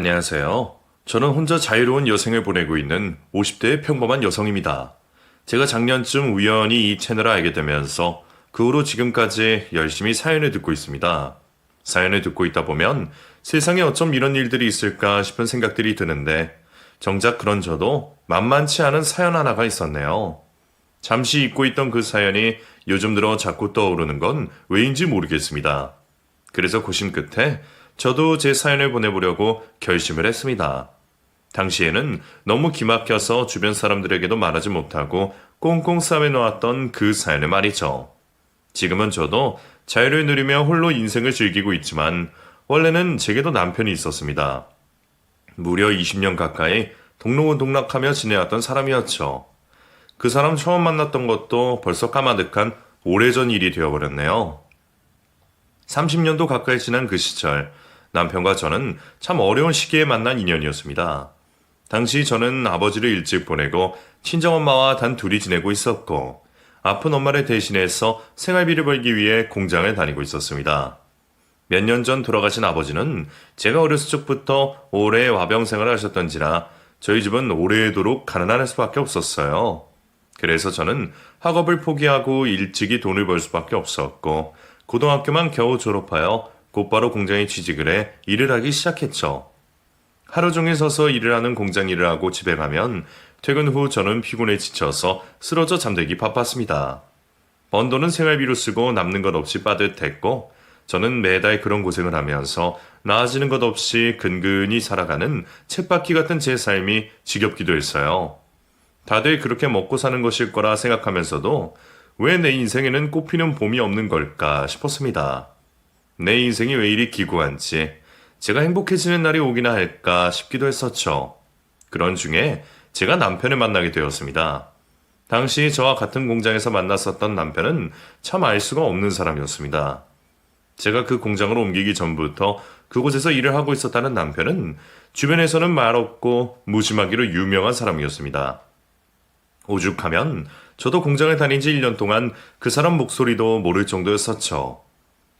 안녕하세요. 저는 혼자 자유로운 여생을 보내고 있는 50대의 평범한 여성입니다. 제가 작년쯤 우연히 이 채널을 알게 되면서 그 후로 지금까지 열심히 사연을 듣고 있습니다. 사연을 듣고 있다 보면 세상에 어쩜 이런 일들이 있을까 싶은 생각들이 드는데 정작 그런 저도 만만치 않은 사연 하나가 있었네요. 잠시 잊고 있던 그 사연이 요즘 들어 자꾸 떠오르는 건 왜인지 모르겠습니다. 그래서 고심 끝에 저도 제 사연을 보내보려고 결심을 했습니다. 당시에는 너무 기막혀서 주변 사람들에게도 말하지 못하고 꽁꽁 싸매놓았던 그 사연을 말이죠. 지금은 저도 자유를 누리며 홀로 인생을 즐기고 있지만 원래는 제게도 남편이 있었습니다. 무려 20년 가까이 동록동락하며 지내왔던 사람이었죠. 그 사람 처음 만났던 것도 벌써 까마득한 오래전 일이 되어버렸네요. 30년도 가까이 지난 그 시절, 남편과 저는 참 어려운 시기에 만난 인연이었습니다. 당시 저는 아버지를 일찍 보내고 친정엄마와 단 둘이 지내고 있었고, 아픈 엄마를 대신해서 생활비를 벌기 위해 공장을 다니고 있었습니다. 몇 년 전 돌아가신 아버지는 제가 어렸을 적부터 오래 와병 생활을 하셨던지라 저희 집은 오래도록 가난할 수밖에 없었어요. 그래서 저는 학업을 포기하고 일찍이 돈을 벌 수밖에 없었고, 고등학교만 겨우 졸업하여 곧바로 공장에 취직을 해 일을 하기 시작했죠. 하루 종일 서서 일을 하는 공장 일을 하고 집에 가면 퇴근 후 저는 피곤에 지쳐서 쓰러져 잠들기 바빴습니다. 번 돈은 생활비로 쓰고 남는 것 없이 빠듯했고 저는 매달 그런 고생을 하면서 나아지는 것 없이 근근히 살아가는 쳇바퀴 같은 제 삶이 지겹기도 했어요. 다들 그렇게 먹고 사는 것일 거라 생각하면서도 왜 내 인생에는 꽃피는 봄이 없는 걸까 싶었습니다. 내 인생이 왜 이리 기구한지 제가 행복해지는 날이 오기나 할까 싶기도 했었죠. 그런 중에 제가 남편을 만나게 되었습니다. 당시 저와 같은 공장에서 만났었던 남편은 참 알 수가 없는 사람이었습니다. 제가 그 공장으로 옮기기 전부터 그곳에서 일을 하고 있었다는 남편은 주변에서는 말없고 무심하기로 유명한 사람이었습니다. 오죽하면 저도 공장을 다닌 지 1년 동안 그 사람 목소리도 모를 정도였었죠.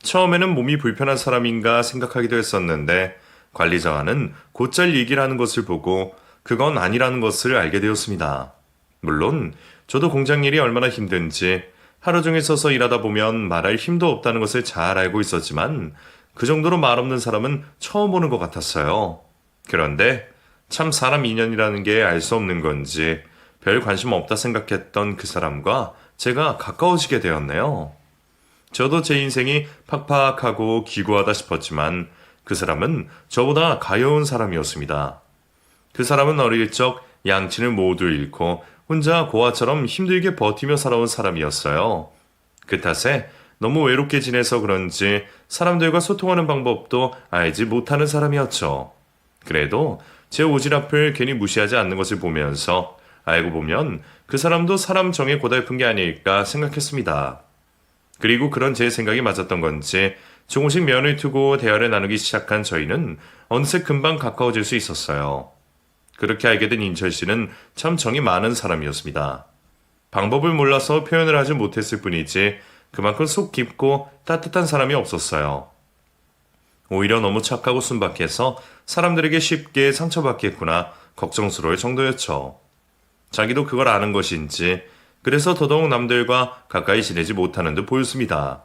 처음에는 몸이 불편한 사람인가 생각하기도 했었는데 관리자와는 곧잘 얘기를 하는 것을 보고 그건 아니라는 것을 알게 되었습니다. 물론 저도 공장 일이 얼마나 힘든지 하루 종일 서서 일하다 보면 말할 힘도 없다는 것을 잘 알고 있었지만 그 정도로 말 없는 사람은 처음 보는 것 같았어요. 그런데 참 사람 인연이라는 게 알 수 없는 건지 별 관심 없다 생각했던 그 사람과 제가 가까워지게 되었네요. 저도 제 인생이 팍팍하고 기구하다 싶었지만 그 사람은 저보다 가여운 사람이었습니다. 그 사람은 어릴 적 양친을 모두 잃고 혼자 고아처럼 힘들게 버티며 살아온 사람이었어요. 그 탓에 너무 외롭게 지내서 그런지 사람들과 소통하는 방법도 알지 못하는 사람이었죠. 그래도 제 오지랖을 괜히 무시하지 않는 것을 보면서 알고 보면 그 사람도 사람 정에 고달픈 게 아닐까 생각했습니다. 그리고 그런 제 생각이 맞았던 건지 조금씩 면을 두고 대화를 나누기 시작한 저희는 어느새 금방 가까워질 수 있었어요. 그렇게 알게 된 인철 씨는 참 정이 많은 사람이었습니다. 방법을 몰라서 표현을 하지 못했을 뿐이지 그만큼 속 깊고 따뜻한 사람이 없었어요. 오히려 너무 착하고 순박해서 사람들에게 쉽게 상처받겠구나 걱정스러울 정도였죠. 자기도 그걸 아는 것인지 그래서 더더욱 남들과 가까이 지내지 못하는 듯 보였습니다.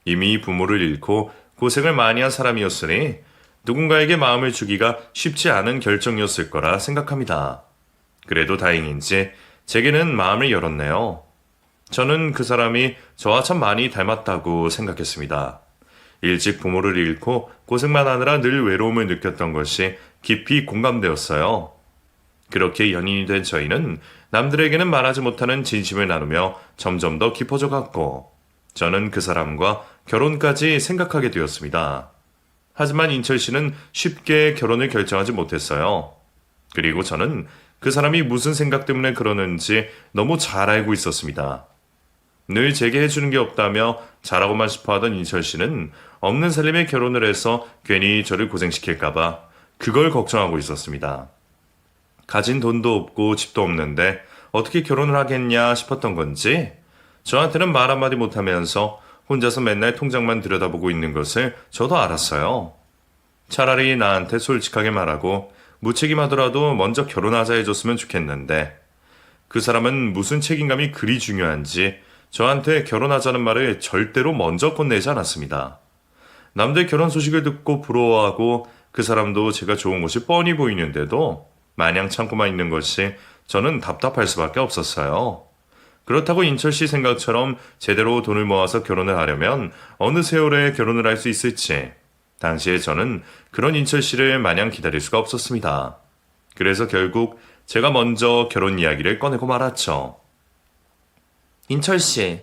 이미 부모를 잃고 고생을 많이 한 사람이었으니 누군가에게 마음을 주기가 쉽지 않은 결정이었을 거라 생각합니다. 그래도 다행인지 제게는 마음을 열었네요. 저는 그 사람이 저와 참 많이 닮았다고 생각했습니다. 일찍 부모를 잃고 고생만 하느라 늘 외로움을 느꼈던 것이 깊이 공감되었어요. 그렇게 연인이 된 저희는 남들에게는 말하지 못하는 진심을 나누며 점점 더 깊어져 갔고 저는 그 사람과 결혼까지 생각하게 되었습니다. 하지만 인철 씨는 쉽게 결혼을 결정하지 못했어요. 그리고 저는 그 사람이 무슨 생각 때문에 그러는지 너무 잘 알고 있었습니다. 늘 제게 해주는 게 없다며 잘하고만 싶어하던 인철 씨는 없는 살림에 결혼을 해서 괜히 저를 고생시킬까봐 그걸 걱정하고 있었습니다. 가진 돈도 없고 집도 없는데 어떻게 결혼을 하겠냐 싶었던 건지 저한테는 말 한마디 못하면서 혼자서 맨날 통장만 들여다보고 있는 것을 저도 알았어요. 차라리 나한테 솔직하게 말하고 무책임하더라도 먼저 결혼하자 해줬으면 좋겠는데 그 사람은 무슨 책임감이 그리 중요한지 저한테 결혼하자는 말을 절대로 먼저 건네지 않았습니다. 남들 결혼 소식을 듣고 부러워하고 그 사람도 제가 좋은 것이 뻔히 보이는데도 마냥 참고만 있는 것이 저는 답답할 수밖에 없었어요. 그렇다고 인철 씨 생각처럼 제대로 돈을 모아서 결혼을 하려면 어느 세월에 결혼을 할 수 있을지 당시에 저는 그런 인철 씨를 마냥 기다릴 수가 없었습니다. 그래서 결국 제가 먼저 결혼 이야기를 꺼내고 말았죠. 인철 씨,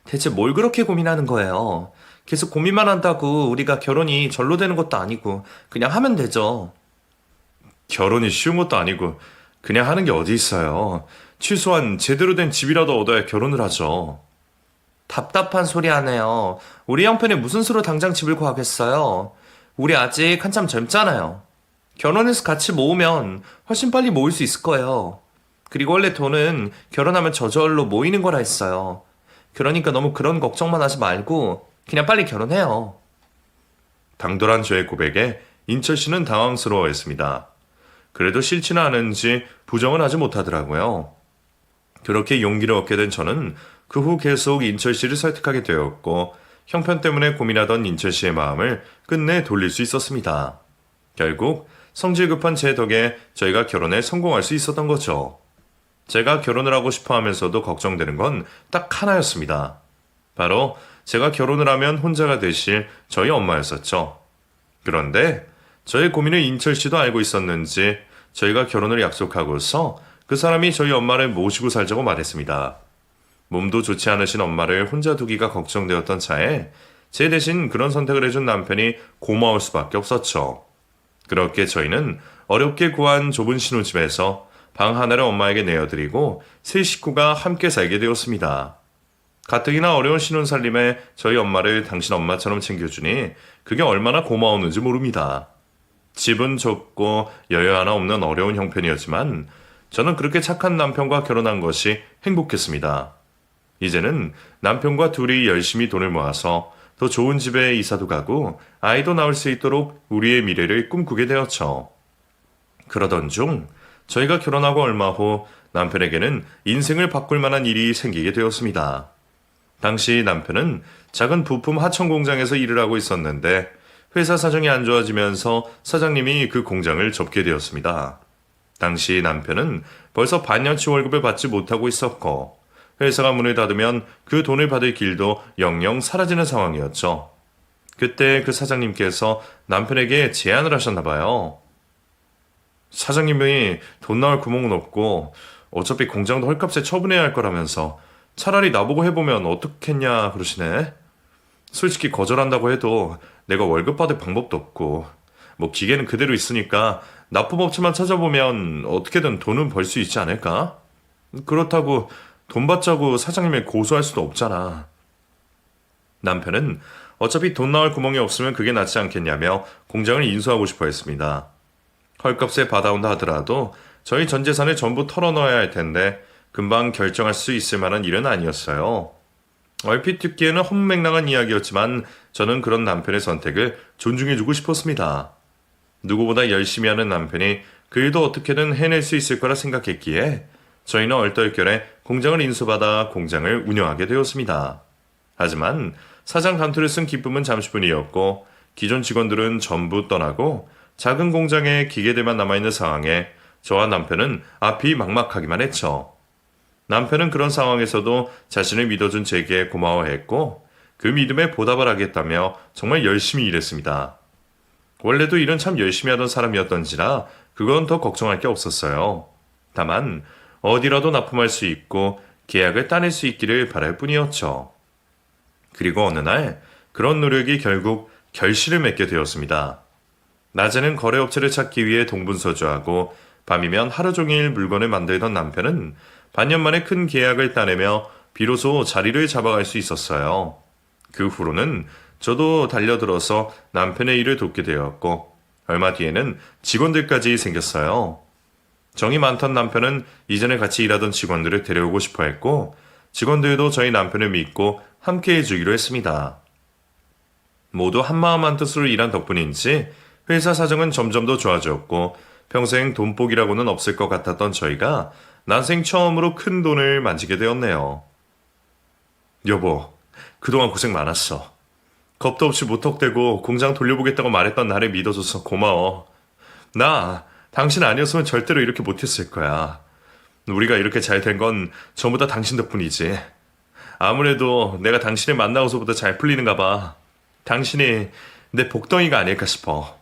대체 뭘 그렇게 고민하는 거예요? 계속 고민만 한다고 우리가 결혼이 절로 되는 것도 아니고 그냥 하면 되죠. 결혼이 쉬운 것도 아니고 그냥 하는 게 어디 있어요. 최소한 제대로 된 집이라도 얻어야 결혼을 하죠. 답답한 소리 하네요. 우리 형편에 무슨 수로 당장 집을 구하겠어요? 우리 아직 한참 젊잖아요. 결혼해서 같이 모으면 훨씬 빨리 모을 수 있을 거예요. 그리고 원래 돈은 결혼하면 저절로 모이는 거라 했어요. 그러니까 너무 그런 걱정만 하지 말고 그냥 빨리 결혼해요. 당돌한 저의 고백에 인철 씨는 당황스러워했습니다. 그래도 싫지는 않은지 부정은 하지 못하더라고요. 그렇게 용기를 얻게 된 저는 그 후 계속 인철 씨를 설득하게 되었고 형편 때문에 고민하던 인철 씨의 마음을 끝내 돌릴 수 있었습니다. 결국 성질 급한 제 덕에 저희가 결혼에 성공할 수 있었던 거죠. 제가 결혼을 하고 싶어 하면서도 걱정되는 건 딱 하나였습니다. 바로 제가 결혼을 하면 혼자가 되실 저희 엄마였었죠. 그런데 저의 고민을 인철 씨도 알고 있었는지 저희가 결혼을 약속하고서 그 사람이 저희 엄마를 모시고 살자고 말했습니다. 몸도 좋지 않으신 엄마를 혼자 두기가 걱정되었던 차에 제 대신 그런 선택을 해준 남편이 고마울 수밖에 없었죠. 그렇게 저희는 어렵게 구한 좁은 신혼집에서 방 하나를 엄마에게 내어드리고 세 식구가 함께 살게 되었습니다. 가뜩이나 어려운 신혼살림에 저희 엄마를 당신 엄마처럼 챙겨주니 그게 얼마나 고마웠는지 모릅니다. 집은 좁고 여유 하나 없는 어려운 형편이었지만 저는 그렇게 착한 남편과 결혼한 것이 행복했습니다. 이제는 남편과 둘이 열심히 돈을 모아서 더 좋은 집에 이사도 가고 아이도 낳을 수 있도록 우리의 미래를 꿈꾸게 되었죠. 그러던 중 저희가 결혼하고 얼마 후 남편에게는 인생을 바꿀 만한 일이 생기게 되었습니다. 당시 남편은 작은 부품 하청 공장에서 일을 하고 있었는데 회사 사정이 안 좋아지면서 사장님이 그 공장을 접게 되었습니다. 당시 남편은 벌써 반년치 월급을 받지 못하고 있었고 회사가 문을 닫으면 그 돈을 받을 길도 영영 사라지는 상황이었죠. 그때 그 사장님께서 남편에게 제안을 하셨나 봐요. 사장님이 돈 나올 구멍은 없고 어차피 공장도 헐값에 처분해야 할 거라면서 차라리 나보고 해보면 어떻겠냐 그러시네. 솔직히 거절한다고 해도 내가 월급 받을 방법도 없고 뭐 기계는 그대로 있으니까 납품업체만 찾아보면 어떻게든 돈은 벌 수 있지 않을까? 그렇다고 돈 받자고 사장님을 고소할 수도 없잖아. 남편은 어차피 돈 나올 구멍이 없으면 그게 낫지 않겠냐며 공장을 인수하고 싶어 했습니다. 헐값에 받아온다 하더라도 저희 전 재산을 전부 털어넣어야 할 텐데 금방 결정할 수 있을 만한 일은 아니었어요. 얼핏 듣기에는 헛맥락한 이야기였지만 저는 그런 남편의 선택을 존중해주고 싶었습니다. 누구보다 열심히 하는 남편이 그 일도 어떻게든 해낼 수 있을 거라 생각했기에 저희는 얼떨결에 공장을 인수받아 공장을 운영하게 되었습니다. 하지만 사장 감투를 쓴 기쁨은 잠시뿐이었고 기존 직원들은 전부 떠나고 작은 공장에 기계들만 남아있는 상황에 저와 남편은 앞이 막막하기만 했죠. 남편은 그런 상황에서도 자신을 믿어준 제게 고마워했고 그 믿음에 보답을 하겠다며 정말 열심히 일했습니다. 원래도 일은 참 열심히 하던 사람이었던지라 그건 더 걱정할 게 없었어요. 다만 어디라도 납품할 수 있고 계약을 따낼 수 있기를 바랄 뿐이었죠. 그리고 어느 날 그런 노력이 결국 결실을 맺게 되었습니다. 낮에는 거래업체를 찾기 위해 동분서주하고 밤이면 하루 종일 물건을 만들던 남편은 반년 만에 큰 계약을 따내며 비로소 자리를 잡아갈 수 있었어요. 그 후로는 저도 달려들어서 남편의 일을 돕게 되었고 얼마 뒤에는 직원들까지 생겼어요. 정이 많던 남편은 이전에 같이 일하던 직원들을 데려오고 싶어 했고 직원들도 저희 남편을 믿고 함께 해주기로 했습니다. 모두 한마음 한뜻으로 일한 덕분인지 회사 사정은 점점 더 좋아졌고 평생 돈복이라고는 없을 것 같았던 저희가 난생 처음으로 큰 돈을 만지게 되었네요. 여보, 그동안 고생 많았어. 겁도 없이 무턱대고 공장 돌려보겠다고 말했던 나를 믿어줘서 고마워. 나 당신 아니었으면 절대로 이렇게 못했을 거야. 우리가 이렇게 잘 된 건 전부 다 당신 덕분이지. 아무래도 내가 당신을 만나고서부터 잘 풀리는가 봐. 당신이 내 복덩이가 아닐까 싶어.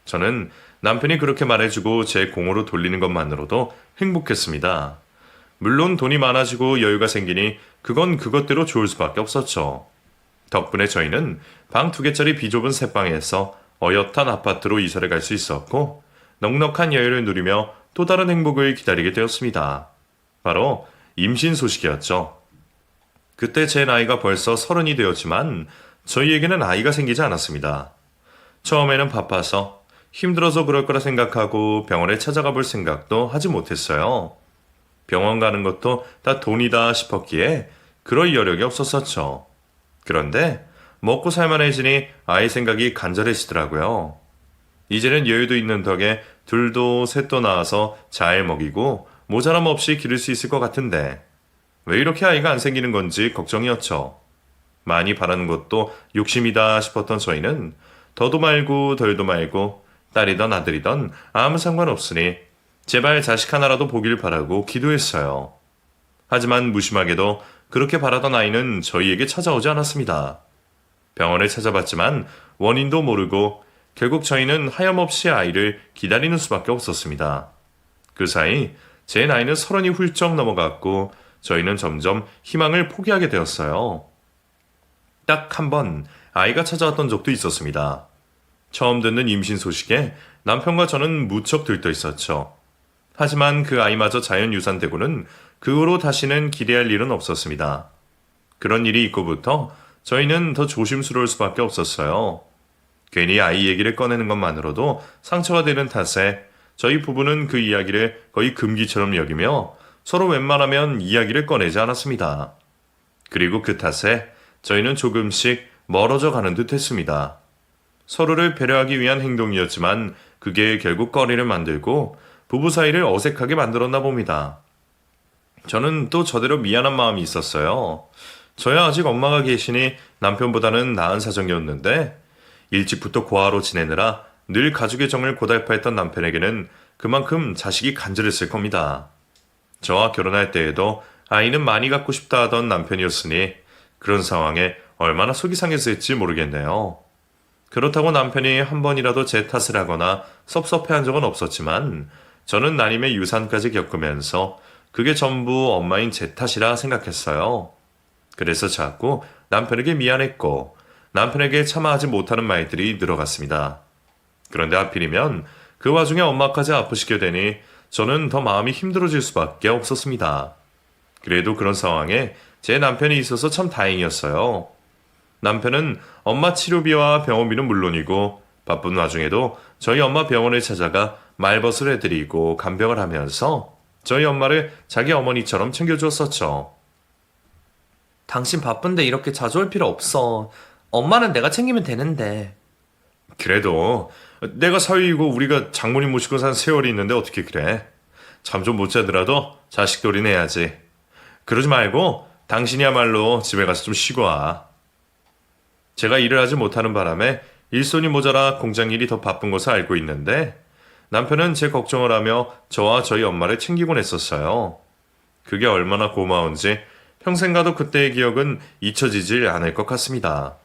저는 남편이 그렇게 말해주고 제 공으로 돌리는 것만으로도 행복했습니다. 물론 돈이 많아지고 여유가 생기니 그건 그것대로 좋을 수밖에 없었죠. 덕분에 저희는 방 2개짜리 비좁은 새방에서 어엿한 아파트로 이사를 갈 수 있었고 넉넉한 여유를 누리며 또 다른 행복을 기다리게 되었습니다. 바로 임신 소식이었죠. 그때 제 나이가 벌써 30이 되었지만 저희에게는 아이가 생기지 않았습니다. 처음에는 바빠서 힘들어서 그럴 거라 생각하고 병원에 찾아가 볼 생각도 하지 못했어요. 병원 가는 것도 다 돈이다 싶었기에 그럴 여력이 없었었죠. 그런데 먹고 살만해지니 아이 생각이 간절해지더라고요. 이제는 여유도 있는 덕에 둘도 셋도 낳아서 잘 먹이고 모자람 없이 기를 수 있을 것 같은데 왜 이렇게 아이가 안 생기는 건지 걱정이었죠. 많이 바라는 것도 욕심이다 싶었던 저희는 더도 말고 덜도 말고 딸이던 아들이던 아무 상관없으니 제발 자식 하나라도 보길 바라고 기도했어요. 하지만 무심하게도 그렇게 바라던 아이는 저희에게 찾아오지 않았습니다. 병원을 찾아봤지만 원인도 모르고 결국 저희는 하염없이 아이를 기다리는 수밖에 없었습니다. 그 사이 제 나이는 30이 훌쩍 넘어갔고 저희는 점점 희망을 포기하게 되었어요. 딱 한 번 아이가 찾아왔던 적도 있었습니다. 처음 듣는 임신 소식에 남편과 저는 무척 들떠 있었죠. 하지만 그 아이마저 자연유산되고는 그 후로 다시는 기대할 일은 없었습니다. 그런 일이 있고부터 저희는 더 조심스러울 수밖에 없었어요. 괜히 아이 얘기를 꺼내는 것만으로도 상처가 되는 탓에 저희 부부는 그 이야기를 거의 금기처럼 여기며 서로 웬만하면 이야기를 꺼내지 않았습니다. 그리고 그 탓에 저희는 조금씩 멀어져 가는 듯 했습니다. 서로를 배려하기 위한 행동이었지만 그게 결국 거리를 만들고 부부 사이를 어색하게 만들었나 봅니다. 저는 또 저대로 미안한 마음이 있었어요. 저야 아직 엄마가 계시니 남편보다는 나은 사정이었는데 일찍부터 고아로 지내느라 늘 가족의 정을 고달파했던 남편에게는 그만큼 자식이 간절했을 겁니다. 저와 결혼할 때에도 아이는 많이 갖고 싶다 하던 남편이었으니 그런 상황에 얼마나 속이 상했을지 모르겠네요. 그렇다고 남편이 한 번이라도 제 탓을 하거나 섭섭해한 적은 없었지만 저는 난임의 유산까지 겪으면서 그게 전부 엄마인 제 탓이라 생각했어요. 그래서 자꾸 남편에게 미안했고 남편에게 참아하지 못하는 말들이 늘어갔습니다. 그런데 하필이면 그 와중에 엄마까지 아프시게 되니 저는 더 마음이 힘들어질 수밖에 없었습니다. 그래도 그런 상황에 제 남편이 있어서 참 다행이었어요. 남편은 엄마 치료비와 병원비는 물론이고 바쁜 와중에도 저희 엄마 병원을 찾아가 말벗을 해드리고 간병을 하면서 저희 엄마를 자기 어머니처럼 챙겨주었었죠. 당신 바쁜데 이렇게 자주 올 필요 없어. 엄마는 내가 챙기면 되는데. 그래도 내가 사위이고 우리가 장모님 모시고 산 세월이 있는데 어떻게 그래. 잠 좀 못 자더라도 자식돌이는 해야지. 그러지 말고 당신이야말로 집에 가서 좀 쉬고 와. 제가 일을 하지 못하는 바람에 일손이 모자라 공장 일이 더 바쁜 것을 알고 있는데 남편은 제 걱정을 하며 저와 저희 엄마를 챙기곤 했었어요. 그게 얼마나 고마운지 평생 가도 그때의 기억은 잊혀지질 않을 것 같습니다.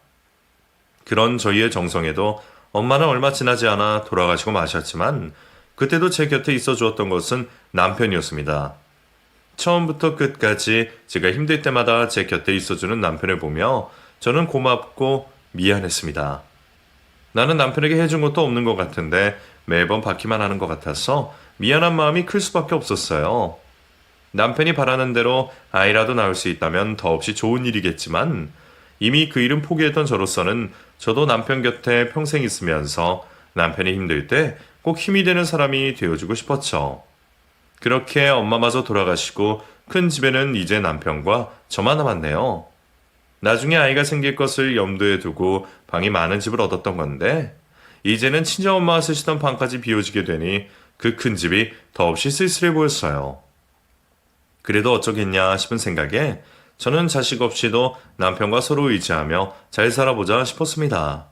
그런 저희의 정성에도 엄마는 얼마 지나지 않아 돌아가시고 마셨지만 그때도 제 곁에 있어 주었던 것은 남편이었습니다. 처음부터 끝까지 제가 힘들 때마다 제 곁에 있어주는 남편을 보며 저는 고맙고 미안했습니다. 나는 남편에게 해준 것도 없는 것 같은데 매번 받기만 하는 것 같아서 미안한 마음이 클 수밖에 없었어요. 남편이 바라는 대로 아이라도 낳을 수 있다면 더없이 좋은 일이겠지만 이미 그 일은 포기했던 저로서는 저도 남편 곁에 평생 있으면서 남편이 힘들 때 꼭 힘이 되는 사람이 되어주고 싶었죠. 그렇게 엄마마저 돌아가시고 큰 집에는 이제 남편과 저만 남았네요. 나중에 아이가 생길 것을 염두에 두고 방이 많은 집을 얻었던 건데 이제는 친정엄마가 쓰시던 방까지 비워지게 되니 그 큰 집이 더없이 쓸쓸해 보였어요. 그래도 어쩌겠냐 싶은 생각에 저는 자식 없이도 남편과 서로 의지하며 잘 살아보자 싶었습니다.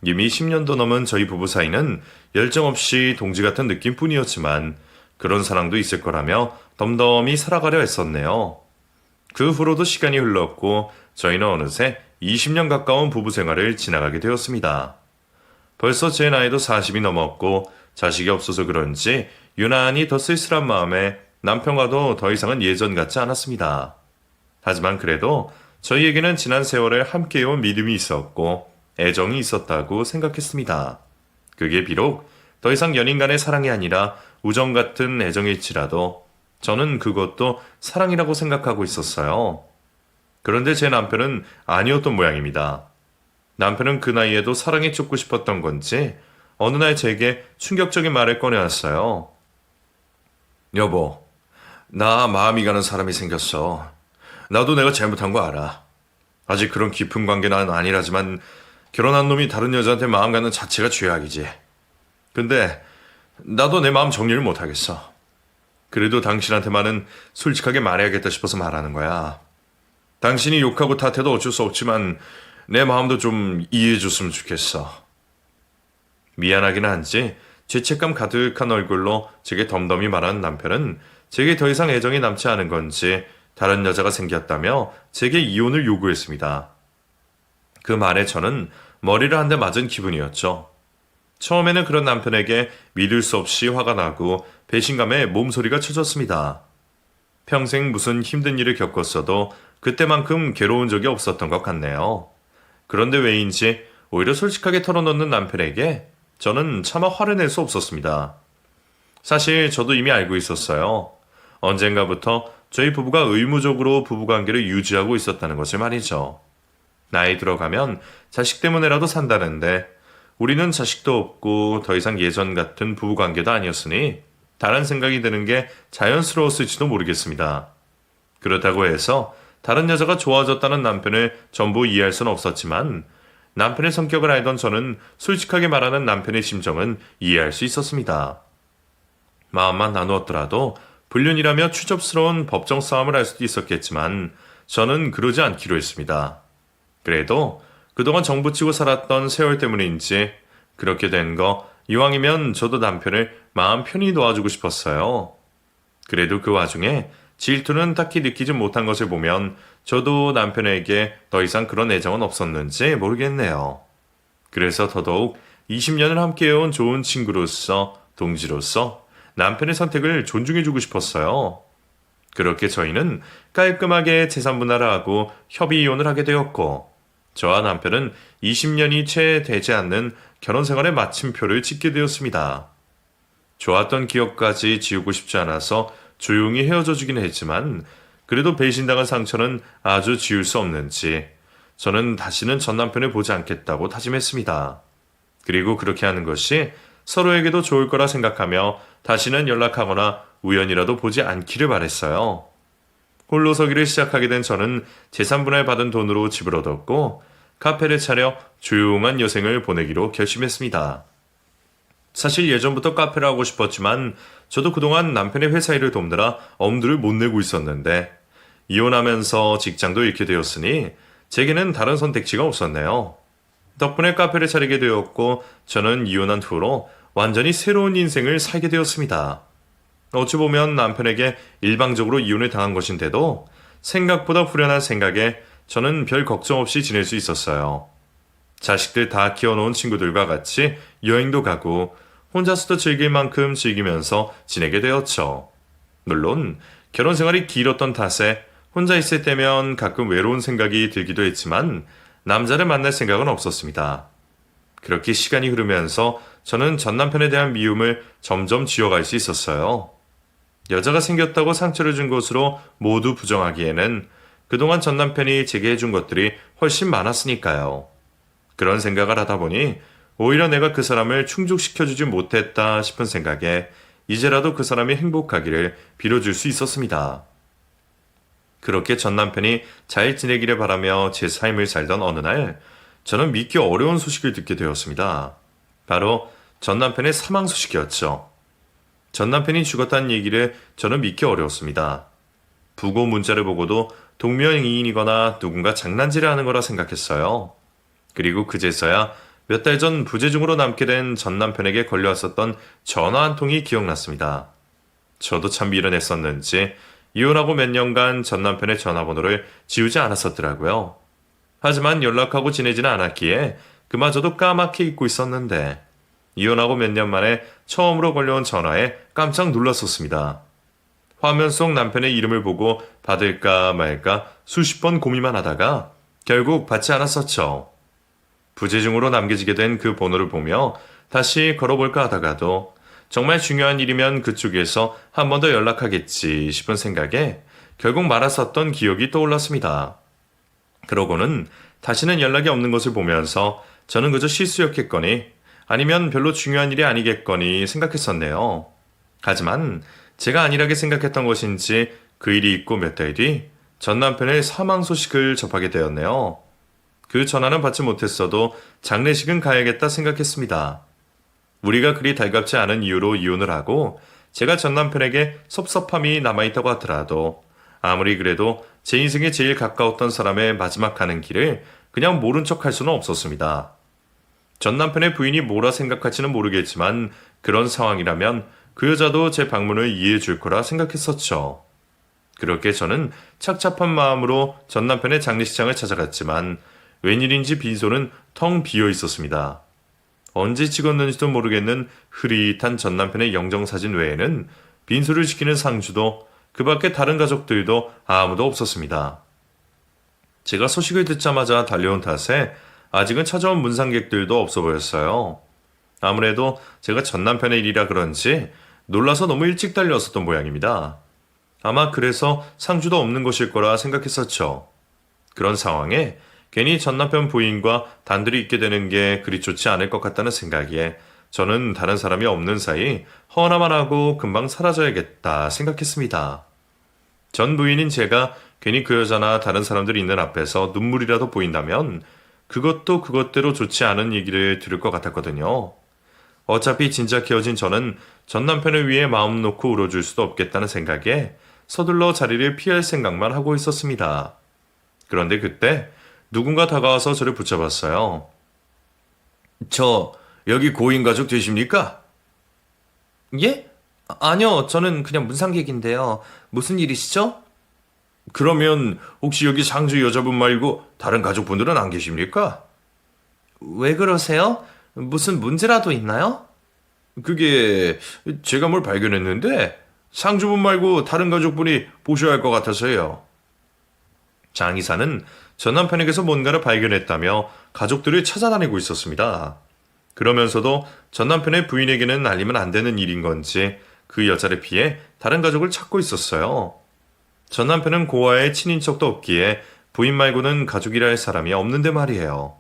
이미 10년도 넘은 저희 부부 사이는 열정 없이 동지 같은 느낌뿐이었지만 그런 사랑도 있을 거라며 덤덤히 살아가려 했었네요. 그 후로도 시간이 흘렀고 저희는 어느새 20년 가까운 부부 생활을 지나가게 되었습니다. 벌써 제 나이도 40이 넘었고 자식이 없어서 그런지 유난히 더 쓸쓸한 마음에 남편과도 더 이상은 예전 같지 않았습니다. 하지만 그래도 저희에게는 지난 세월을 함께해온 믿음이 있었고 애정이 있었다고 생각했습니다. 그게 비록 더 이상 연인 간의 사랑이 아니라 우정 같은 애정일지라도 저는 그것도 사랑이라고 생각하고 있었어요. 그런데 제 남편은 아니었던 모양입니다. 남편은 그 나이에도 사랑에 쫓고 싶었던 건지 어느 날 제게 충격적인 말을 꺼내왔어요. 여보, 나 마음이 가는 사람이 생겼어. 나도 내가 잘못한 거 알아. 아직 그런 깊은 관계는 아니라지만 결혼한 놈이 다른 여자한테 마음 가는 자체가 죄악이지. 근데 나도 내 마음 정리를 못하겠어. 그래도 당신한테만은 솔직하게 말해야겠다 싶어서 말하는 거야. 당신이 욕하고 탓해도 어쩔 수 없지만 내 마음도 좀 이해해 줬으면 좋겠어. 미안하긴 한지 죄책감 가득한 얼굴로 제게 덤덤히 말한 남편은 제게 더 이상 애정이 남지 않은 건지 다른 여자가 생겼다며 제게 이혼을 요구했습니다. 그 말에 저는 머리를 한 대 맞은 기분이었죠. 처음에는 그런 남편에게 믿을 수 없이 화가 나고 배신감에 몸소리가 쳐졌습니다. 평생 무슨 힘든 일을 겪었어도 그때만큼 괴로운 적이 없었던 것 같네요. 그런데 왜인지 오히려 솔직하게 털어놓는 남편에게 저는 차마 화를 낼 수 없었습니다. 사실 저도 이미 알고 있었어요. 언젠가부터 저희 부부가 의무적으로 부부관계를 유지하고 있었다는 것을 말이죠. 나이 들어가면 자식 때문에라도 산다는데 우리는 자식도 없고 더 이상 예전 같은 부부관계도 아니었으니 다른 생각이 드는 게 자연스러웠을지도 모르겠습니다. 그렇다고 해서 다른 여자가 좋아졌다는 남편을 전부 이해할 수는 없었지만 남편의 성격을 알던 저는 솔직하게 말하는 남편의 심정은 이해할 수 있었습니다. 마음만 나누었더라도 불륜이라며 추접스러운 법정 싸움을 할 수도 있었겠지만 저는 그러지 않기로 했습니다. 그래도 그동안 정부치고 살았던 세월 때문인지 그렇게 된 거 이왕이면 저도 남편을 마음 편히 도와주고 싶었어요. 그래도 그 와중에 질투는 딱히 느끼지 못한 것을 보면 저도 남편에게 더 이상 그런 애정은 없었는지 모르겠네요. 그래서 더더욱 20년을 함께해온 좋은 친구로서, 동지로서 남편의 선택을 존중해주고 싶었어요. 그렇게 저희는 깔끔하게 재산분할을 하고 협의 이혼을 하게 되었고 저와 남편은 20년이 채 되지 않는 결혼 생활의 마침표를 찍게 되었습니다. 좋았던 기억까지 지우고 싶지 않아서 조용히 헤어져 주긴 했지만 그래도 배신당한 상처는 아주 지울 수 없는지 저는 다시는 전 남편을 보지 않겠다고 다짐했습니다. 그리고 그렇게 하는 것이 서로에게도 좋을 거라 생각하며 다시는 연락하거나 우연이라도 보지 않기를 바랬어요. 홀로서기를 시작하게 된 저는 재산분할 받은 돈으로 집을 얻었고 카페를 차려 조용한 여생을 보내기로 결심했습니다. 사실 예전부터 카페를 하고 싶었지만 저도 그동안 남편의 회사 일을 돕느라 엄두를 못 내고 있었는데 이혼하면서 직장도 잃게 되었으니 제게는 다른 선택지가 없었네요. 덕분에 카페를 차리게 되었고 저는 이혼한 후로 완전히 새로운 인생을 살게 되었습니다. 어찌 보면 남편에게 일방적으로 이혼을 당한 것인데도 생각보다 후련한 생각에 저는 별 걱정 없이 지낼 수 있었어요. 자식들 다 키워놓은 친구들과 같이 여행도 가고 혼자서도 즐길 만큼 즐기면서 지내게 되었죠. 물론 결혼 생활이 길었던 탓에 혼자 있을 때면 가끔 외로운 생각이 들기도 했지만 남자를 만날 생각은 없었습니다. 그렇게 시간이 흐르면서 저는 전 남편에 대한 미움을 점점 지워갈 수 있었어요. 여자가 생겼다고 상처를 준 것으로 모두 부정하기에는 그동안 전 남편이 제게 해준 것들이 훨씬 많았으니까요. 그런 생각을 하다 보니 오히려 내가 그 사람을 충족시켜주지 못했다 싶은 생각에 이제라도 그 사람이 행복하기를 빌어줄 수 있었습니다. 그렇게 전 남편이 잘 지내기를 바라며 제 삶을 살던 어느 날 저는 믿기 어려운 소식을 듣게 되었습니다. 바로 전 남편의 사망 소식이었죠. 전 남편이 죽었다는 얘기를 저는 믿기 어려웠습니다. 부고 문자를 보고도 동명이인이거나 누군가 장난질을 하는 거라 생각했어요. 그리고 그제서야 몇 달 전 부재중으로 남게 된 전 남편에게 걸려왔었던 전화 한 통이 기억났습니다. 저도 참 미련했었는지 이혼하고 몇 년간 전 남편의 전화번호를 지우지 않았었더라고요. 하지만 연락하고 지내지는 않았기에 그마저도 까맣게 잊고 있었는데 이혼하고 몇 년 만에 처음으로 걸려온 전화에 깜짝 놀랐었습니다. 화면 속 남편의 이름을 보고 받을까 말까 수십 번 고민만 하다가 결국 받지 않았었죠. 부재중으로 남겨지게 된 그 번호를 보며 다시 걸어볼까 하다가도 정말 중요한 일이면 그쪽에서 한 번 더 연락하겠지 싶은 생각에 결국 말았었던 기억이 떠올랐습니다. 그러고는 다시는 연락이 없는 것을 보면서 저는 그저 실수였겠거니 아니면 별로 중요한 일이 아니겠거니 생각했었네요. 하지만 제가 안일하게 생각했던 것인지 그 일이 있고 몇 달 뒤 전 남편의 사망 소식을 접하게 되었네요. 그 전화는 받지 못했어도 장례식은 가야겠다 생각했습니다. 우리가 그리 달갑지 않은 이유로 이혼을 하고 제가 전 남편에게 섭섭함이 남아있다고 하더라도 아무리 그래도 제 인생에 제일 가까웠던 사람의 마지막 가는 길을 그냥 모른 척 할 수는 없었습니다. 전 남편의 부인이 뭐라 생각할지는 모르겠지만 그런 상황이라면 그 여자도 제 방문을 이해해 줄 거라 생각했었죠. 그렇게 저는 착잡한 마음으로 전 남편의 장례식장을 찾아갔지만 웬일인지 빈소는 텅 비어 있었습니다. 언제 찍었는지도 모르겠는 흐릿한 전 남편의 영정사진 외에는 빈소를 지키는 상주도 그 밖에 다른 가족들도 아무도 없었습니다. 제가 소식을 듣자마자 달려온 탓에 아직은 찾아온 문상객들도 없어 보였어요. 아무래도 제가 전 남편의 일이라 그런지 놀라서 너무 일찍 달려왔었던 모양입니다. 아마 그래서 상주도 없는 것일 거라 생각했었죠. 그런 상황에 괜히 전 남편 부인과 단둘이 있게 되는 게 그리 좋지 않을 것 같다는 생각에 저는 다른 사람이 없는 사이 허나만 하고 금방 사라져야겠다 생각했습니다. 전 부인인 제가 괜히 그 여자나 다른 사람들이 있는 앞에서 눈물이라도 보인다면 그것도 그것대로 좋지 않은 얘기를 들을 것 같았거든요. 어차피 진작 헤어진 저는 전 남편을 위해 마음 놓고 울어줄 수도 없겠다는 생각에 서둘러 자리를 피할 생각만 하고 있었습니다. 그런데 그때 누군가 다가와서 저를 붙잡았어요. 저 여기 고인 가족 되십니까? 예? 아니요, 저는 그냥 문상객인데요. 무슨 일이시죠? 그러면 혹시 여기 상주 여자분 말고 다른 가족분들은 안 계십니까? 왜 그러세요? 무슨 문제라도 있나요? 그게 제가 뭘 발견했는데 상주분 말고 다른 가족분이 보셔야 할 것 같아서요. 장 이사는 전 남편에게서 뭔가를 발견했다며 가족들을 찾아다니고 있었습니다. 그러면서도 전 남편의 부인에게는 알리면 안 되는 일인 건지 그 여자를 피해 다른 가족을 찾고 있었어요. 전 남편은 고아의 친인척도 없기에 부인 말고는 가족이라 할 사람이 없는데 말이에요.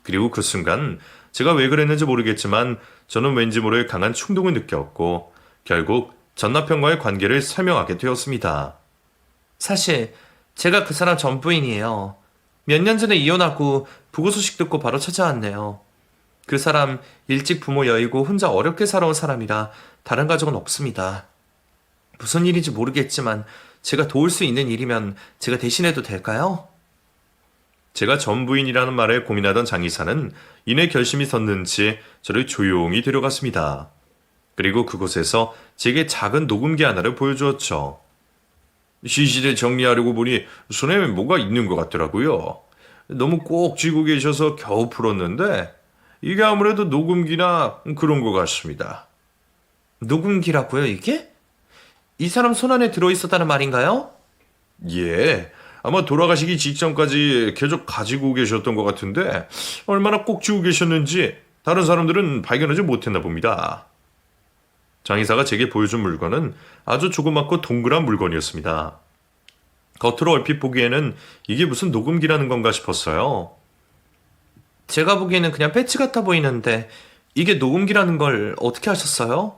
그리고 그 순간 제가 왜 그랬는지 모르겠지만 저는 왠지 모를 강한 충동을 느꼈고 결국 전 남편과의 관계를 설명하게 되었습니다. 사실 제가 그 사람 전부인이에요. 몇 년 전에 이혼하고 부고 소식 듣고 바로 찾아왔네요. 그 사람 일찍 부모 여의고 혼자 어렵게 살아온 사람이라 다른 가족은 없습니다. 무슨 일인지 모르겠지만 제가 도울 수 있는 일이면 제가 대신해도 될까요? 제가 전부인이라는 말에 고민하던 장 이사는 이내 결심이 섰는지 저를 조용히 데려갔습니다. 그리고 그곳에서 제게 작은 녹음기 하나를 보여주었죠. 시신을 정리하려고 보니 손에 뭐가 있는 것 같더라고요. 너무 꼭 쥐고 계셔서 겨우 풀었는데 이게 아무래도 녹음기나 그런 것 같습니다. 녹음기라고요, 이게? 이 사람 손 안에 들어있었다는 말인가요? 예, 아마 돌아가시기 직전까지 계속 가지고 계셨던 것 같은데 얼마나 꼭 쥐고 계셨는지 다른 사람들은 발견하지 못했나 봅니다. 장 이사가 제게 보여준 물건은 아주 조그맣고 동그란 물건이었습니다. 겉으로 얼핏 보기에는 이게 무슨 녹음기라는 건가 싶었어요. 제가 보기에는 그냥 패치 같아 보이는데 이게 녹음기라는 걸 어떻게 하셨어요?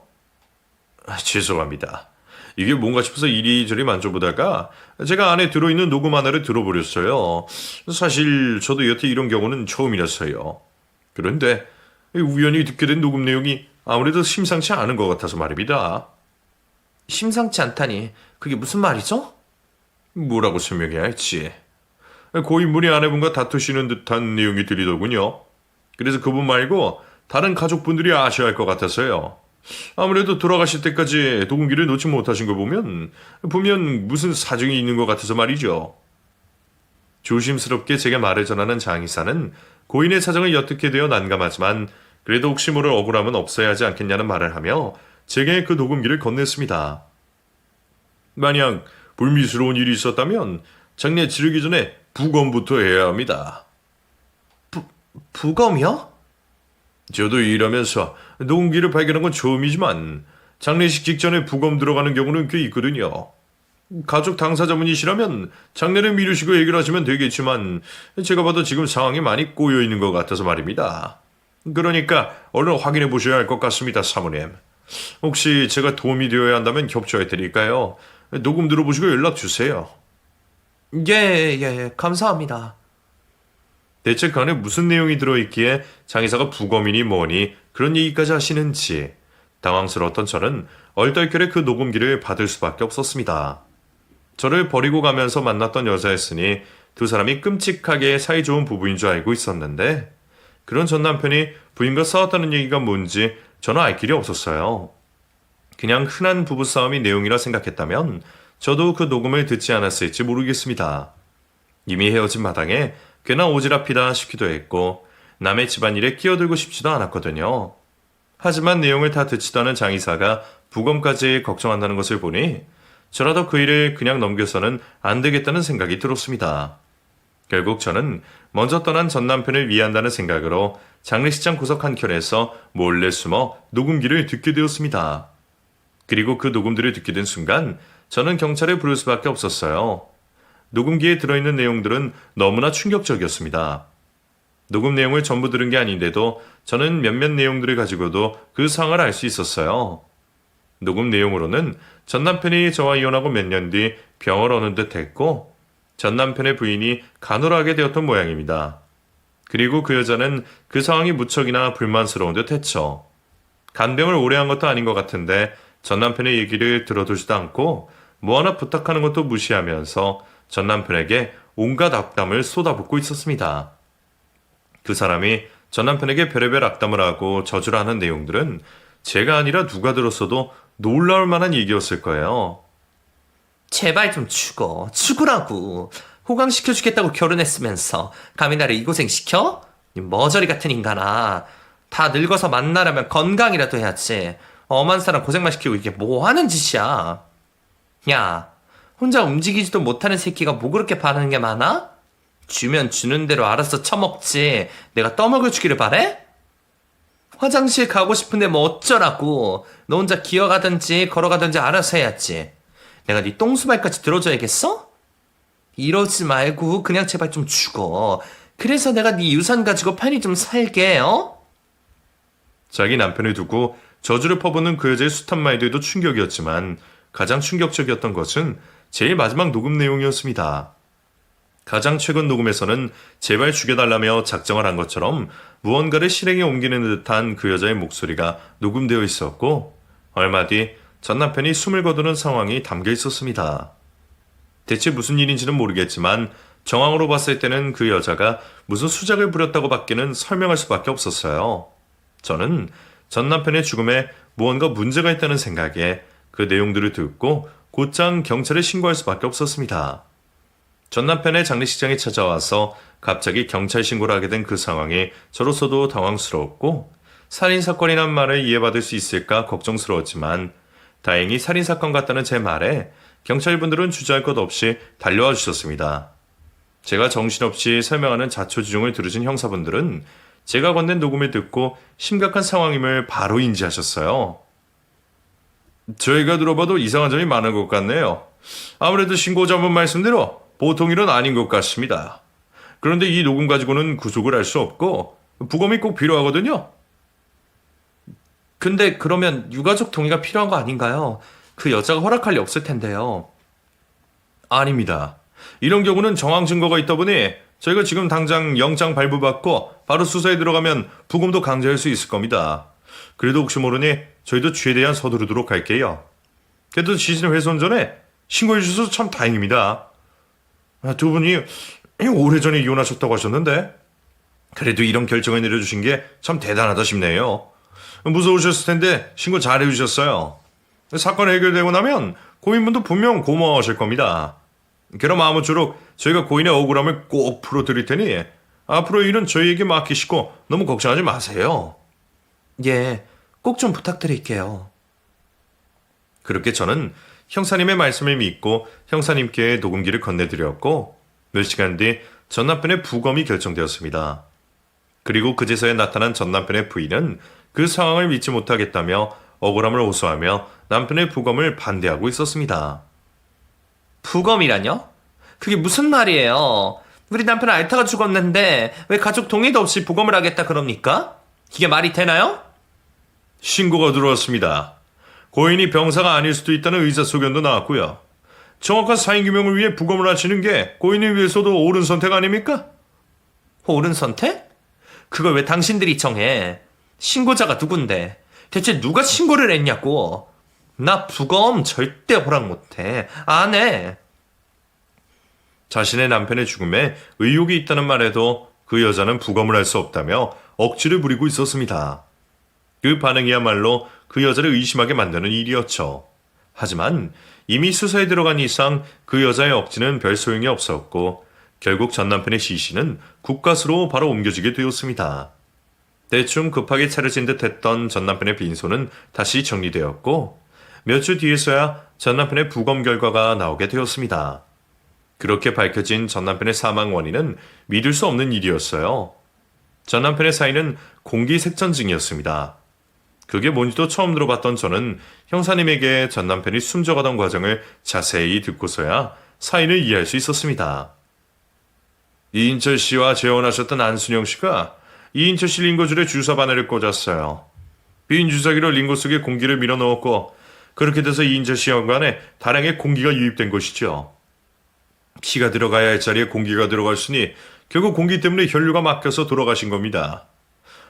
죄송합니다. 이게 뭔가 싶어서 이리저리 만져보다가 제가 안에 들어있는 녹음 하나를 들어버렸어요. 사실 저도 여태 이런 경우는 처음이라서요. 그런데 우연히 듣게 된 녹음 내용이 아무래도 심상치 않은 것 같아서 말입니다. 심상치 않다니, 그게 무슨 말이죠? 뭐라고 설명해야 할지. 고인물이 아내분과 다투시는 듯한 내용이 들리더군요. 그래서 그분 말고 다른 가족분들이 아셔야 할 것 같아서요. 아무래도 돌아가실 때까지 녹음기를 놓지 못하신 거 보면 무슨 사정이 있는 것 같아서 말이죠. 조심스럽게 제게 말을 전하는 장의사는 고인의 사정을 엿듣게 되어 난감하지만 그래도 혹시 모를 억울함은 없어야 하지 않겠냐는 말을 하며 제게 그 녹음기를 건넸습니다. 만약 불미스러운 일이 있었다면 장례 치르기 전에 부검부터 해야 합니다. 부검이요? 저도 일하면서 녹음기를 발견한 건 처음이지만 장례식 직전에 부검 들어가는 경우는 꽤 있거든요. 가족 당사자분이시라면 장례를 미루시고 해결하시면 되겠지만 제가 봐도 지금 상황이 많이 꼬여 있는 것 같아서 말입니다. 그러니까 얼른 확인해 보셔야 할 것 같습니다, 사모님. 혹시 제가 도움이 되어야 한다면 협조해 드릴까요? 녹음 들어보시고 연락 주세요. 예, 감사합니다. 대체 그 안에 무슨 내용이 들어있기에 장의사가 부검이니 뭐니 그런 얘기까지 하시는지 당황스러웠던 저는 얼떨결에 그 녹음기를 받을 수밖에 없었습니다. 저를 버리고 가면서 만났던 여자였으니 두 사람이 끔찍하게 사이좋은 부부인 줄 알고 있었는데 그런 전 남편이 부인과 싸웠다는 얘기가 뭔지 저는 알 길이 없었어요. 그냥 흔한 부부싸움이 내용이라 생각했다면 저도 그 녹음을 듣지 않았을지 모르겠습니다. 이미 헤어진 마당에 꽤나 오지랖이다 싶기도 했고 남의 집안일에 끼어들고 싶지도 않았거든요. 하지만 내용을 다 듣지도 않은 장의사가 부검까지 걱정한다는 것을 보니 저라도 그 일을 그냥 넘겨서는 안 되겠다는 생각이 들었습니다. 결국 저는 먼저 떠난 전 남편을 위한다는 생각으로 장례식장 구석 한켠에서 몰래 숨어 녹음기를 듣게 되었습니다. 그리고 그 녹음들을 듣게 된 순간 저는 경찰을 부를 수밖에 없었어요. 녹음기에 들어있는 내용들은 너무나 충격적이었습니다. 녹음 내용을 전부 들은 게 아닌데도 저는 몇몇 내용들을 가지고도 그 상황을 알 수 있었어요. 녹음 내용으로는 전 남편이 저와 이혼하고 몇 년 뒤 병을 얻는 듯 했고 전 남편의 부인이 간호하게 되었던 모양입니다. 그리고 그 여자는 그 상황이 무척이나 불만스러운 듯 했죠. 간병을 오래 한 것도 아닌 것 같은데 전 남편의 얘기를 들어두지도 않고 뭐 하나 부탁하는 것도 무시하면서 전 남편에게 온갖 악담을 쏟아붓고 있었습니다. 그 사람이 전 남편에게 별의별 악담을 하고 저주를 하는 내용들은 제가 아니라 누가 들었어도 놀라울 만한 얘기였을 거예요. 제발 좀 죽으라고. 호강시켜주겠다고 결혼했으면서 감히 나를 이 고생 시켜? 이 머저리 같은 인간아. 다 늙어서 만나려면 건강이라도 해야지. 엄한 사람 고생만 시키고 이게 뭐 하는 짓이야. 야, 혼자 움직이지도 못하는 새끼가 뭐 그렇게 바라는 게 많아? 주면 주는 대로 알아서 처먹지. 내가 떠먹여주기를 바래? 화장실 가고 싶은데 뭐 어쩌라고. 너 혼자 기어가든지 걸어가든지 알아서 해야지. 내가 네 똥수발까지 들어줘야겠어? 이러지 말고 그냥 제발 좀 죽어. 그래서 내가 네 유산 가지고 편히 좀 살게, 어? 자기 남편을 두고 저주를 퍼붓는 그 여자의 숱한 말들도 충격이었지만 가장 충격적이었던 것은 제일 마지막 녹음 내용이었습니다. 가장 최근 녹음에서는 제발 죽여달라며 작정을 한 것처럼 무언가를 실행에 옮기는 듯한 그 여자의 목소리가 녹음되어 있었고 얼마 뒤 전 남편이 숨을 거두는 상황이 담겨 있었습니다. 대체 무슨 일인지는 모르겠지만 정황으로 봤을 때는 그 여자가 무슨 수작을 부렸다고 밖에는 설명할 수밖에 없었어요. 저는 전 남편의 죽음에 무언가 문제가 있다는 생각에 그 내용들을 듣고 곧장 경찰에 신고할 수밖에 없었습니다. 전 남편의 장례식장에 찾아와서 갑자기 경찰 신고를 하게 된 그 상황이 저로서도 당황스러웠고 살인사건이란 말을 이해받을 수 있을까 걱정스러웠지만 다행히 살인사건 같다는 제 말에 경찰분들은 주저할 것 없이 달려와 주셨습니다. 제가 정신없이 설명하는 자초지종을 들으신 형사분들은 제가 건넨 녹음을 듣고 심각한 상황임을 바로 인지하셨어요. 저희가 들어봐도 이상한 점이 많은 것 같네요. 아무래도 신고자분 말씀대로 보통 일은 아닌 것 같습니다. 그런데 이 녹음 가지고는 구속을 할 수 없고 부검이 꼭 필요하거든요. 근데 그러면 유가족 동의가 필요한 거 아닌가요? 그 여자가 허락할 리 없을 텐데요. 아닙니다. 이런 경우는 정황 증거가 있다 보니 저희가 지금 당장 영장 발부받고 바로 수사에 들어가면 부검도 강제할 수 있을 겁니다. 그래도 혹시 모르니 저희도 최대한 서두르도록 할게요. 그래도 지진 훼손 전에 신고해 주셔서 참 다행입니다. 두 분이 오래전에 이혼하셨다고 하셨는데 그래도 이런 결정을 내려주신 게 참 대단하다 싶네요. 무서우셨을 텐데 신고 잘해 주셨어요. 사건 해결되고 나면 고인분도 분명 고마워하실 겁니다. 그럼 아무쪼록 저희가 고인의 억울함을 꼭 풀어드릴 테니 앞으로 일은 저희에게 맡기시고 너무 걱정하지 마세요. 예, 꼭 좀 부탁드릴게요. 그렇게 저는 형사님의 말씀을 믿고 형사님께 녹음기를 건네드렸고 몇 시간 뒤 전 남편의 부검이 결정되었습니다. 그리고 그제서야 나타난 전 남편의 부인은 그 상황을 믿지 못하겠다며 억울함을 호소하며 남편의 부검을 반대하고 있었습니다. 부검이라뇨? 그게 무슨 말이에요? 우리 남편 알타가 죽었는데 왜 가족 동의도 없이 부검을 하겠다 그럽니까? 이게 말이 되나요? 신고가 들어왔습니다. 고인이 병사가 아닐 수도 있다는 의사소견도 나왔고요. 정확한 사인규명을 위해 부검을 하시는 게 고인을 위해서도 옳은 선택 아닙니까? 옳은 선택? 그걸 왜 당신들이 정해? 신고자가 누군데? 대체 누가 신고를 했냐고? 나 부검 절대 허락 못해. 안 해. 자신의 남편의 죽음에 의혹이 있다는 말에도 그 여자는 부검을 할 수 없다며 억지를 부리고 있었습니다. 그 반응이야말로 그 여자를 의심하게 만드는 일이었죠. 하지만 이미 수사에 들어간 이상 그 여자의 억지는 별 소용이 없었고 결국 전 남편의 시신은 국가수로 바로 옮겨지게 되었습니다. 대충 급하게 차려진 듯 했던 전 남편의 빈소는 다시 정리되었고 몇 주 뒤에서야 전 남편의 부검 결과가 나오게 되었습니다. 그렇게 밝혀진 전 남편의 사망 원인은 믿을 수 없는 일이었어요. 전 남편의 사인은 공기색전증이었습니다. 그게 뭔지도 처음 들어봤던 저는 형사님에게 전 남편이 숨져가던 과정을 자세히 듣고서야 사인을 이해할 수 있었습니다. 이인철 씨와 재혼하셨던 안순영 씨가 이인철 씨 링거줄에 주사 바늘을 꽂았어요. 빈 주사기로 링거 속에 공기를 밀어넣었고 그렇게 돼서 이인철 씨 혈관에 다량의 공기가 유입된 것이죠. 피가 들어가야 할 자리에 공기가 들어갔으니 결국 공기 때문에 혈류가 막혀서 돌아가신 겁니다.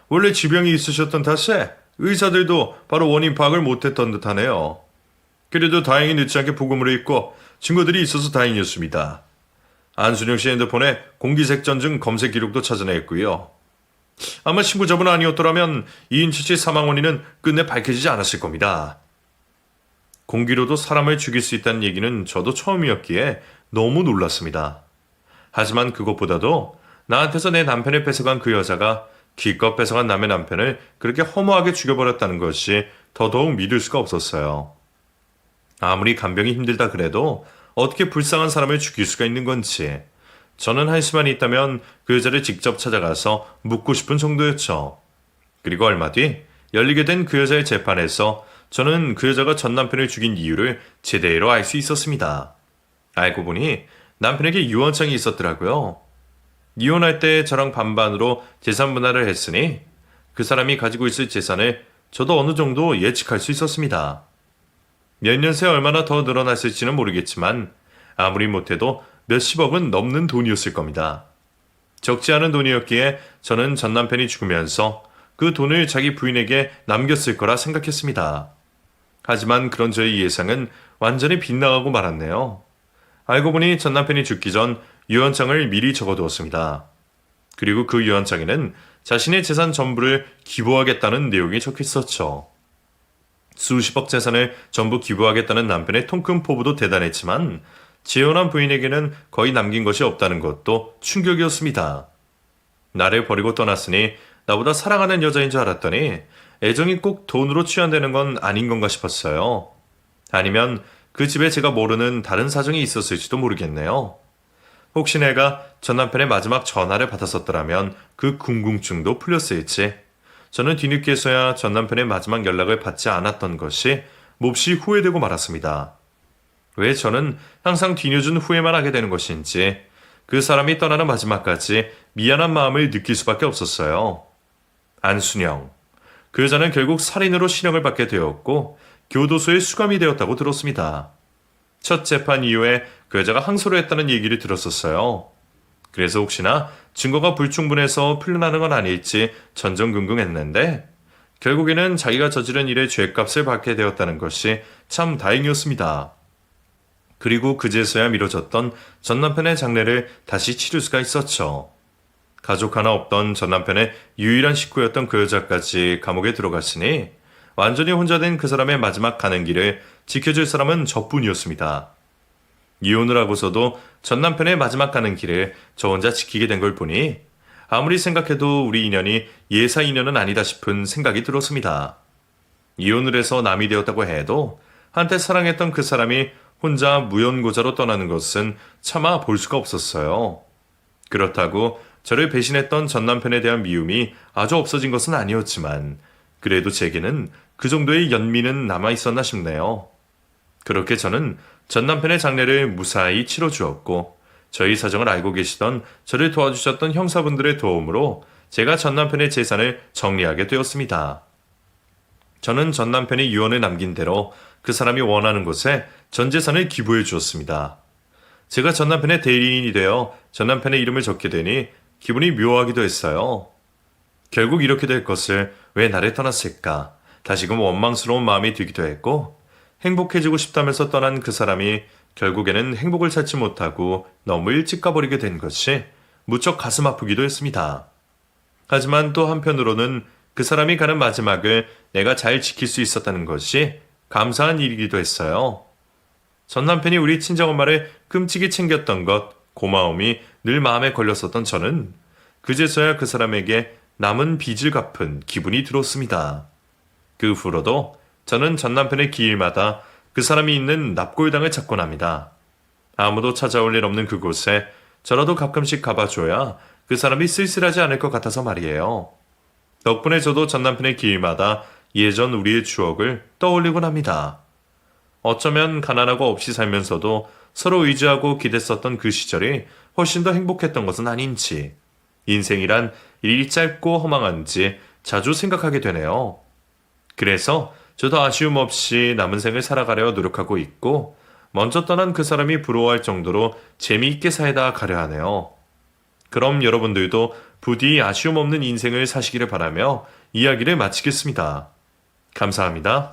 원래 지병이 있으셨던 탓에 의사들도 바로 원인 파악을 못했던 듯하네요. 그래도 다행히 늦지 않게 부검을 했고 증거들이 있어서 다행이었습니다. 안순영 씨 핸드폰에 공기색전증 검색 기록도 찾아냈고요. 아마 신고자분 아니었더라면 이인철 씨 사망 원인은 끝내 밝혀지지 않았을 겁니다. 공기로도 사람을 죽일 수 있다는 얘기는 저도 처음이었기에 너무 놀랐습니다. 하지만 그것보다도 나한테서 내 남편을 뺏어간 그 여자가 기껏 뺏어간 남의 남편을 그렇게 허무하게 죽여버렸다는 것이 더더욱 믿을 수가 없었어요. 아무리 간병이 힘들다 그래도 어떻게 불쌍한 사람을 죽일 수가 있는 건지 저는 할 수만 있다면 그 여자를 직접 찾아가서 묻고 싶은 정도였죠. 그리고 얼마 뒤 열리게 된 그 여자의 재판에서 저는 그 여자가 전 남편을 죽인 이유를 제대로 알 수 있었습니다. 알고 보니 남편에게 유언장이 있었더라고요. 이혼할 때 저랑 반반으로 재산 분할을 했으니 그 사람이 가지고 있을 재산을 저도 어느 정도 예측할 수 있었습니다. 몇 년 새 얼마나 더 늘어났을지는 모르겠지만 아무리 못해도 몇십억은 넘는 돈이었을 겁니다. 적지 않은 돈이었기에 저는 전 남편이 죽으면서 그 돈을 자기 부인에게 남겼을 거라 생각했습니다. 하지만 그런 저의 예상은 완전히 빗나가고 말았네요. 알고 보니 전 남편이 죽기 전 유언장을 미리 적어두었습니다. 그리고 그 유언장에는 자신의 재산 전부를 기부하겠다는 내용이 적혀 있었죠. 수십억 재산을 전부 기부하겠다는 남편의 통큰 포부도 대단했지만 재혼한 부인에게는 거의 남긴 것이 없다는 것도 충격이었습니다. 나를 버리고 떠났으니 나보다 사랑하는 여자인 줄 알았더니 애정이 꼭 돈으로 취한다는 건 아닌 건가 싶었어요. 아니면 그 집에 제가 모르는 다른 사정이 있었을지도 모르겠네요. 혹시 내가 전 남편의 마지막 전화를 받았었더라면 그 궁금증도 풀렸을지. 저는 뒤늦게서야 전 남편의 마지막 연락을 받지 않았던 것이 몹시 후회되고 말았습니다. 왜 저는 항상 뒤늦은 후회만 하게 되는 것인지 그 사람이 떠나는 마지막까지 미안한 마음을 느낄 수밖에 없었어요. 안순영. 그 여자는 결국 살인으로 실형을 받게 되었고 교도소에 수감이 되었다고 들었습니다. 첫 재판 이후에 그 여자가 항소를 했다는 얘기를 들었었어요. 그래서 혹시나 증거가 불충분해서 풀려나는 건 아닐지 전전긍긍했는데 결국에는 자기가 저지른 일의 죄값을 받게 되었다는 것이 참 다행이었습니다. 그리고 그제서야 미뤄졌던 전남편의 장례를 다시 치를 수가 있었죠. 가족 하나 없던 전남편의 유일한 식구였던 그 여자까지 감옥에 들어갔으니 완전히 혼자 된 그 사람의 마지막 가는 길을 지켜줄 사람은 저뿐이었습니다. 이혼을 하고서도 전남편의 마지막 가는 길을 저 혼자 지키게 된 걸 보니 아무리 생각해도 우리 인연이 예사 인연은 아니다 싶은 생각이 들었습니다. 이혼을 해서 남이 되었다고 해도 한때 사랑했던 그 사람이 혼자 무연고자로 떠나는 것은 차마 볼 수가 없었어요. 그렇다고 저를 배신했던 전남편에 대한 미움이 아주 없어진 것은 아니었지만 그래도 제게는 그 정도의 연민은 남아있었나 싶네요. 그렇게 저는 전남편의 장례를 무사히 치러주었고 저희 사정을 알고 계시던 저를 도와주셨던 형사분들의 도움으로 제가 전남편의 재산을 정리하게 되었습니다. 저는 전남편이 유언을 남긴 대로 그 사람이 원하는 곳에 전 재산을 기부해 주었습니다. 제가 전남편의 대리인이 되어 전남편의 이름을 적게 되니 기분이 묘하기도 했어요. 결국 이렇게 될 것을 왜 나를 떠났을까 다시금 원망스러운 마음이 들기도 했고 행복해지고 싶다면서 떠난 그 사람이 결국에는 행복을 찾지 못하고 너무 일찍 가버리게 된 것이 무척 가슴 아프기도 했습니다. 하지만 또 한편으로는 그 사람이 가는 마지막을 내가 잘 지킬 수 있었다는 것이 감사한 일이기도 했어요. 전 남편이 우리 친정엄마를 끔찍이 챙겼던 것, 고마움이 늘 마음에 걸렸었던 저는 그제서야 그 사람에게 남은 빚을 갚은 기분이 들었습니다. 그 후로도 저는 전 남편의 기일마다 그 사람이 있는 납골당을 찾곤 합니다. 아무도 찾아올 일 없는 그곳에 저라도 가끔씩 가봐줘야 그 사람이 쓸쓸하지 않을 것 같아서 말이에요. 덕분에 저도 전 남편의 기일마다 예전 우리의 추억을 떠올리곤 합니다. 어쩌면 가난하고 없이 살면서도 서로 의지하고 기댔었던 그 시절이 훨씬 더 행복했던 것은 아닌지, 인생이란 일이 짧고 허망한지 자주 생각하게 되네요. 그래서 저도 아쉬움 없이 남은 생을 살아가려 노력하고 있고 먼저 떠난 그 사람이 부러워할 정도로 재미있게 살다 가려 하네요. 그럼 여러분들도 부디 아쉬움 없는 인생을 사시기를 바라며 이야기를 마치겠습니다. 감사합니다.